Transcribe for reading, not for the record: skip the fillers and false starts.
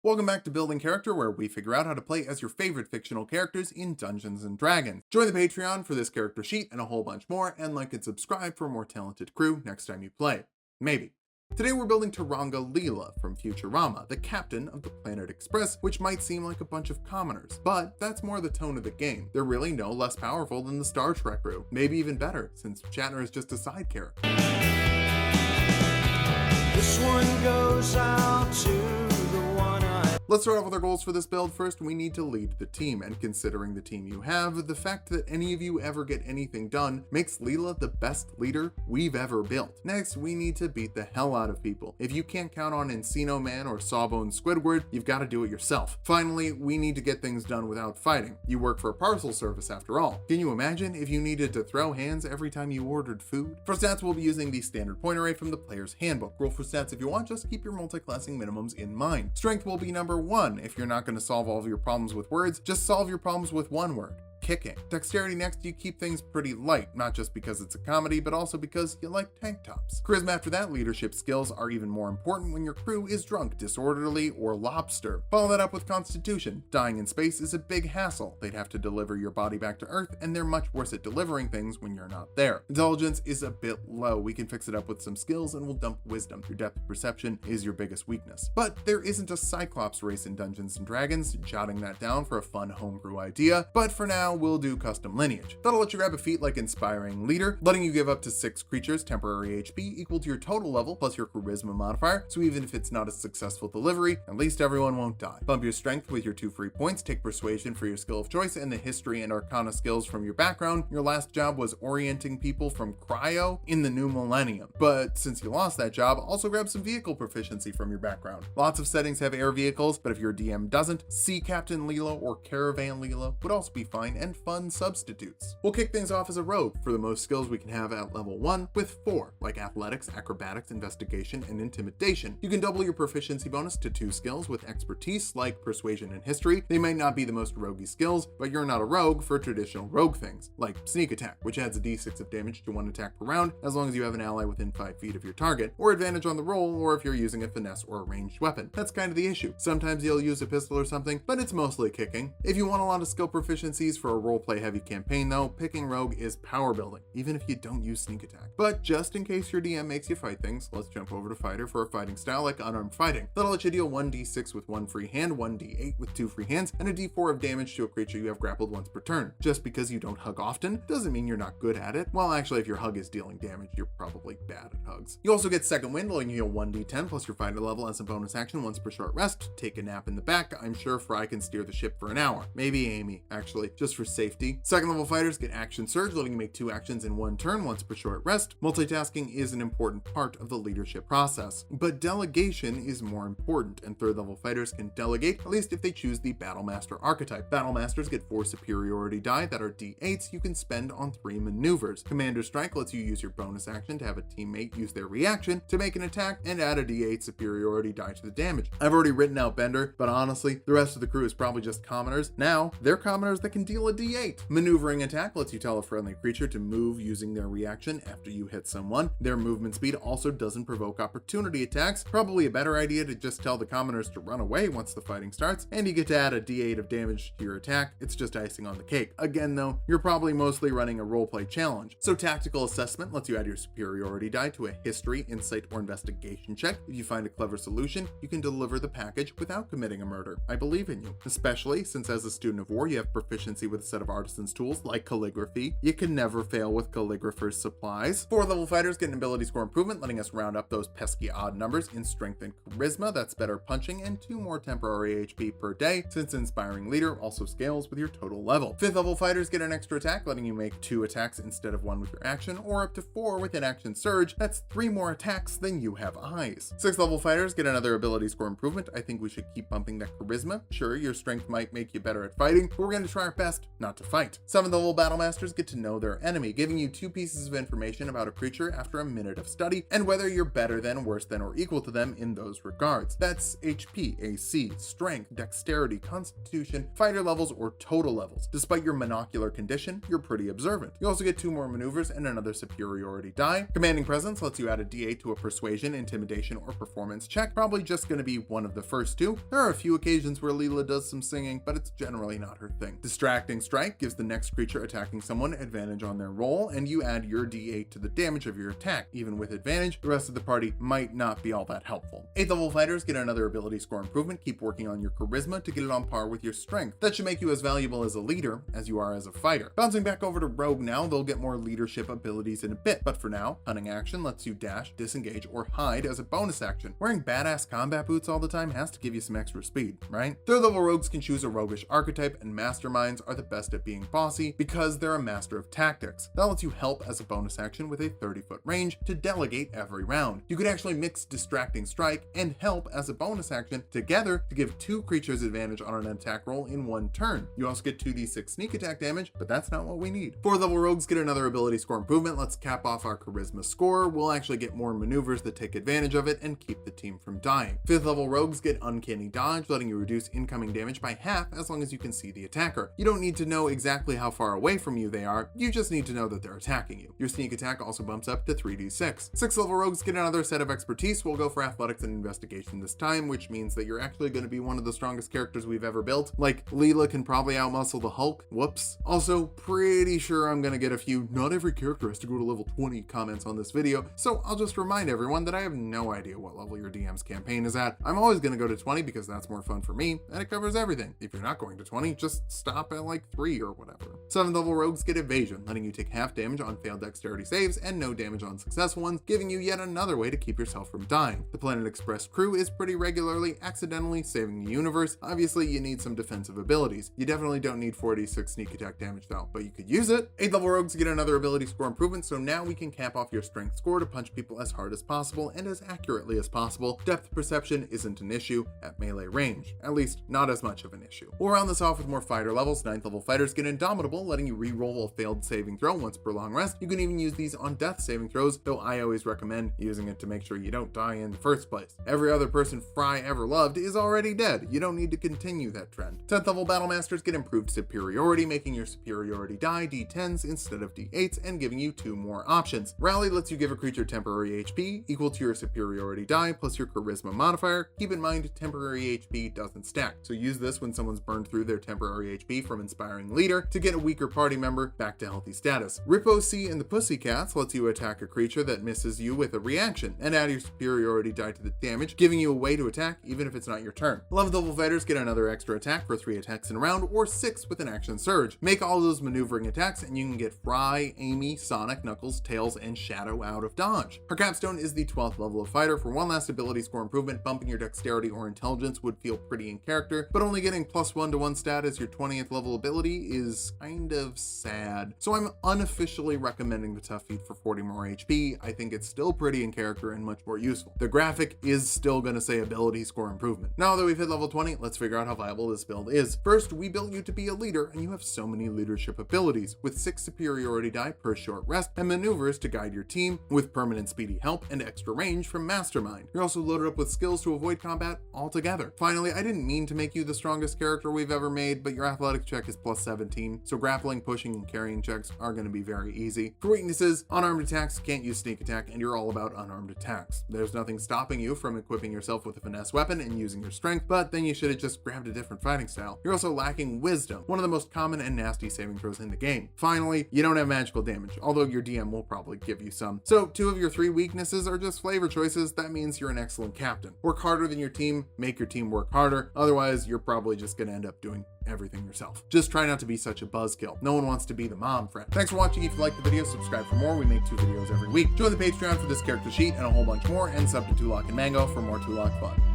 Welcome back to Building Character, where we figure out how to play as your favorite fictional characters in Dungeons & Dragons. Join the Patreon for this character sheet and a whole bunch more, and like and subscribe for a more talented crew next time you play. Maybe. Today we're building Turanga Leela from Futurama, the captain of the Planet Express, which might seem like a bunch of commoners, but that's more the tone of the game. They're really no less powerful than the Star Trek crew, maybe even better, since Shatner is just a side character. This one goes out to the one I... Let's start off with our goals for this build. First, we need to lead the team, and considering the team you have, the fact that any of you ever get anything done makes Leela the best leader we've ever built. Next, we need to beat the hell out of people. If you can't count on Encino Man or Sawbone Squidward, you've got to do it yourself. Finally, we need to get things done without fighting. You work for a parcel service after all. Can you imagine if you needed to throw hands every time you ordered food? For stats, we'll be using the standard point array from the player's handbook. Roll for stats if you want, just keep your multi-classing minimums in mind. Strength will be number 1. If you're not going to solve all of your problems with words, just solve your problems with one word. Kicking. Dexterity next, you keep things pretty light, not just because it's a comedy, but also because you like tank tops. Charisma after that, leadership skills are even more important when your crew is drunk, disorderly, or lobster. Follow that up with Constitution. Dying in space is a big hassle. They'd have to deliver your body back to Earth, and they're much worse at delivering things when you're not there. Intelligence is a bit low. We can fix it up with some skills, and we'll dump Wisdom. Your depth perception is your biggest weakness. But there isn't a Cyclops race in Dungeons & Dragons, jotting that down for a fun homebrew idea, but for now, we'll do custom lineage. That'll let you grab a feat like Inspiring Leader, letting you give up to 6 creatures temporary HP equal to your total level plus your charisma modifier, so even if it's not a successful delivery, at least everyone won't die. Bump your strength with your 2 free points, take persuasion for your skill of choice, and the history and arcana skills from your background. Your last job was orienting people from cryo in the new millennium, but since you lost that job, also grab some vehicle proficiency from your background. Lots of settings have air vehicles, but if your DM doesn't, Sea Captain Leela or Caravan Leela would also be fine and fun substitutes. We'll kick things off as a rogue for the most skills we can have at level 1 with 4, like athletics, acrobatics, investigation, and intimidation. You can double your proficiency bonus to 2 skills with expertise like persuasion and history. They might not be the most roguey skills, but you're not a rogue for traditional rogue things, like sneak attack, which adds a d6 of damage to 1 attack per round as long as you have an ally within 5 feet of your target, or advantage on the roll, or if you're using a finesse or a ranged weapon. That's kind of the issue. Sometimes you'll use a pistol or something, but it's mostly kicking. If you want a lot of skill proficiencies for a roleplay heavy campaign though, picking rogue is power building, even if you don't use sneak attack. But just in case your DM makes you fight things, let's jump over to fighter for a fighting style like unarmed fighting. That'll let you deal 1d6 with 1 free hand, 1d8 with 2 free hands, and a d4 of damage to a creature you have grappled once per turn. Just because you don't hug often doesn't mean you're not good at it. Well, actually, if your hug is dealing damage, you're probably bad at hugs. You also get second wind, letting you heal 1d10 plus your fighter level as a bonus action once per short rest. Take a nap in the back. I'm sure Fry can steer the ship for an hour. Maybe Amy, actually, just for safety. Second level fighters get action surge, letting you make 2 actions in 1 turn once per short rest. Multitasking is an important part of the leadership process, but delegation is more important, and third level fighters can delegate, at least if they choose the Battlemaster archetype. Battlemasters get 4 superiority die that are d8s you can spend on 3 maneuvers. Commander Strike lets you use your bonus action to have a teammate use their reaction to make an attack and add a d8 superiority die to the damage. I've already written out Bender, but honestly, the rest of the crew is probably just commoners. Now, they're commoners that can deal a d8. Maneuvering attack lets you tell a friendly creature to move using their reaction after you hit someone. Their movement speed also doesn't provoke opportunity attacks. Probably a better idea to just tell the commoners to run away once the fighting starts, and you get to add a d8 of damage to your attack. It's just icing on the cake. Again though, you're probably mostly running a roleplay challenge. So tactical assessment lets you add your superiority die to a history, insight, or investigation check. If you find a clever solution, you can deliver the package without committing a murder. I believe in you, especially since as a student of war, you have proficiency with a set of artisan's tools like calligraphy. You can never fail with calligrapher's supplies. 4th level fighters get an ability score improvement, letting us round up those pesky odd numbers in strength and charisma. That's better punching and 2 more temporary HP per day, since Inspiring Leader also scales with your total level. 5th level fighters get an extra attack, letting you make 2 attacks instead of 1 with your action, or up to 4 with an action surge. That's 3 more attacks than you have eyes. 6th level fighters get another ability score improvement. I think we should keep bumping that charisma. Sure, your strength might make you better at fighting, but we're going to try our best not to fight. 7th level battle masters get to know their enemy, giving you 2 pieces of information about a creature after a minute of study, and whether you're better than, worse than, or equal to them in those regards. That's HP, AC, strength, dexterity, constitution, fighter levels, or total levels. Despite your monocular condition, you're pretty observant. You also get 2 more maneuvers and another superiority die. Commanding presence lets you add a d8 to a persuasion, intimidation, or performance check, probably just going to be one of the first 2. There are a few occasions where Leela does some singing, but it's generally not her thing. Distracting strike gives the next creature attacking someone advantage on their roll, and you add your d8 to the damage of your attack. Even with advantage, the rest of the party might not be all that helpful. 8th level fighters get another ability score improvement. Keep working on your charisma to get it on par with your strength. That should make you as valuable as a leader as you are as a fighter. Bouncing back over to rogue now, they'll get more leadership abilities in a bit, but for now, hunting action lets you dash, disengage, or hide as a bonus action. Wearing badass combat boots all the time has to give you some extra speed, right? 3rd level rogues can choose a roguish archetype, and masterminds are the best at being bossy because they're a master of tactics. That lets you help as a bonus action with a 30-foot range to delegate every round. You could actually mix distracting strike and help as a bonus action together to give 2 creatures advantage on an attack roll in 1 turn. You also get 2d6 sneak attack damage, but that's not what we need. 4th level rogues get another ability score improvement. Let's cap off our charisma score. We'll actually get more maneuvers that take advantage of it and keep the team from dying. 5th level rogues get uncanny dodge, letting you reduce incoming damage by half as long as you can see the attacker. You don't need to know exactly how far away from you they are, you just need to know that they're attacking you. Your sneak attack also bumps up to 3d6. 6th level rogues get another set of expertise. We'll go for athletics and investigation this time, which means that you're actually going to be one of the strongest characters we've ever built. Like, Leela can probably outmuscle the Hulk. Whoops. Also, pretty sure I'm going to get a few "not every character has to go to level 20" comments on this video, so I'll just remind everyone that I have no idea what level your DM's campaign is at. I'm always going to go to 20 because that's more fun for me, and it covers everything. If you're not going to 20, just stop at like 3 or whatever. 7th level rogues get evasion, letting you take half damage on failed dexterity saves and no damage on successful ones, giving you yet another way to keep yourself from dying. The Planet Express crew is pretty regularly accidentally saving the universe. Obviously, you need some defensive abilities. You definitely don't need 46 sneak attack damage though, but you could use it. 8th level rogues get another ability score improvement, so now we can cap off your strength score to punch people as hard as possible and as accurately as possible. Depth perception isn't an issue at melee range, at least not as much of an issue. We'll round this off with more fighter levels. 9th level fighters get Indomitable, letting you re-roll a failed saving throw once per long rest. You can even use these on death saving throws, though I always recommend using it to make sure you don't die in the first place. Every other person Fry ever loved is already dead. You don't need to continue that trend. 10th level battle masters get improved superiority, making your superiority die d10s instead of d8s and giving you 2 more options. Rally lets you give a creature temporary HP equal to your superiority die plus your charisma modifier. Keep in mind, temporary HP doesn't stack, so use this when someone's burned through their temporary HP from inspiring leader to get a weaker party member back to healthy status. Rippo C and the Pussycats lets you attack a creature that misses you with a reaction and add your superiority die to the damage, giving you a way to attack even if it's not your turn. 11th level fighters get another extra attack for 3 attacks in a round, or 6 with an action surge. Make all those maneuvering attacks and you can get Fry, Amy, Sonic, Knuckles, Tails, and Shadow out of dodge. Her capstone is the 12th level of fighter. For one last ability score improvement, bumping your dexterity or intelligence would feel pretty in character, but only getting +1 to 1 stat as your 20th level ability is kind of sad. So I'm unofficially recommending the tough feat for 40 more HP. I think it's still pretty in character and much more useful. The graphic is still going to say ability score improvement. Now that we've hit level 20, let's figure out how viable this build is. First, we built you to be a leader, and you have so many leadership abilities, with 6 superiority die per short rest and maneuvers to guide your team, with permanent speedy help and extra range from Mastermind. You're also loaded up with skills to avoid combat altogether. Finally, I didn't mean to make you the strongest character we've ever made, but your athletics check is +17, so grappling, pushing, and carrying checks are going to be very easy. For weaknesses, unarmed attacks, can't use sneak attack, and you're all about unarmed attacks. There's nothing stopping you from equipping yourself with a finesse weapon and using your strength, but then you should have just grabbed a different fighting style. You're also lacking wisdom, one of the most common and nasty saving throws in the game. Finally, you don't have magical damage, although your DM will probably give you some. So 2 of your 3 weaknesses are just flavor choices. That means you're an excellent captain. Work harder than your team, make your team work harder. Otherwise, you're probably just going to end up doing everything yourself. Just try not to be such a buzzkill. No one wants to be the mom friend. Thanks for watching. If you liked the video, subscribe for more. We make 2 videos every week. Join the Patreon for this character sheet and a whole bunch more, and sub to Tulok and Mango for more Tulok fun.